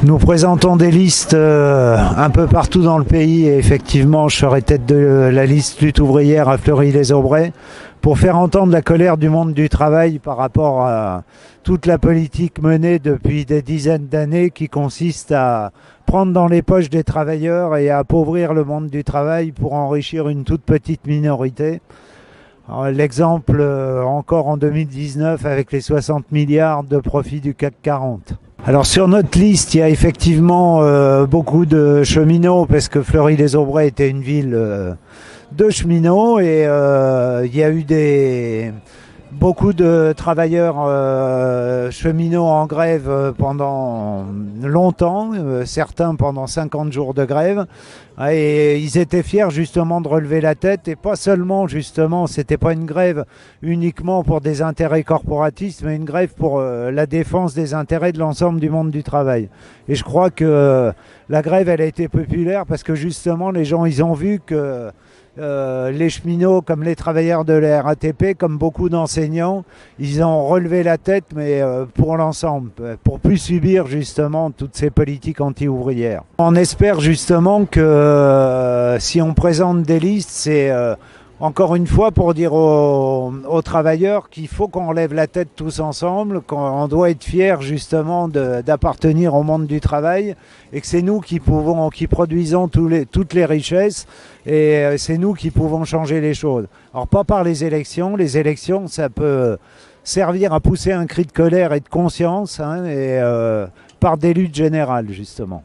Nous présentons des listes un peu partout dans le pays et effectivement je serai tête de la liste lutte ouvrière à Fleury-les-Aubrais pour faire entendre la colère du monde du travail par rapport à toute la politique menée depuis des dizaines d'années qui consiste à prendre dans les poches des travailleurs et à appauvrir le monde du travail pour enrichir une toute petite minorité. L'exemple encore en 2019 avec les 60 milliards de profits du CAC 40. Alors sur notre liste, il y a effectivement beaucoup de cheminots parce que Fleury-les-Aubrais était une ville de cheminots et il y a eu beaucoup de travailleurs cheminots en grève pendant longtemps, certains pendant 50 jours de grève. Et ils étaient fiers justement de relever la tête et pas seulement justement, c'était pas une grève uniquement pour des intérêts corporatistes, mais une grève pour la défense des intérêts de l'ensemble du monde du travail. Et je crois que la grève, elle a été populaire parce que justement les gens, ils ont vu que les cheminots, comme les travailleurs de la RATP, comme beaucoup d'enseignants, ils ont relevé la tête, mais pour l'ensemble, pour plus subir justement toutes ces politiques anti-ouvrières. On espère justement que si on présente des listes, c'est encore une fois pour dire aux travailleurs qu'il faut qu'on lève la tête tous ensemble, qu'on doit être fiers justement d'appartenir au monde du travail et que c'est nous qui produisons toutes les richesses et c'est nous qui pouvons changer les choses. Alors pas par les élections ça peut servir à pousser un cri de colère et de conscience et par des luttes générales justement.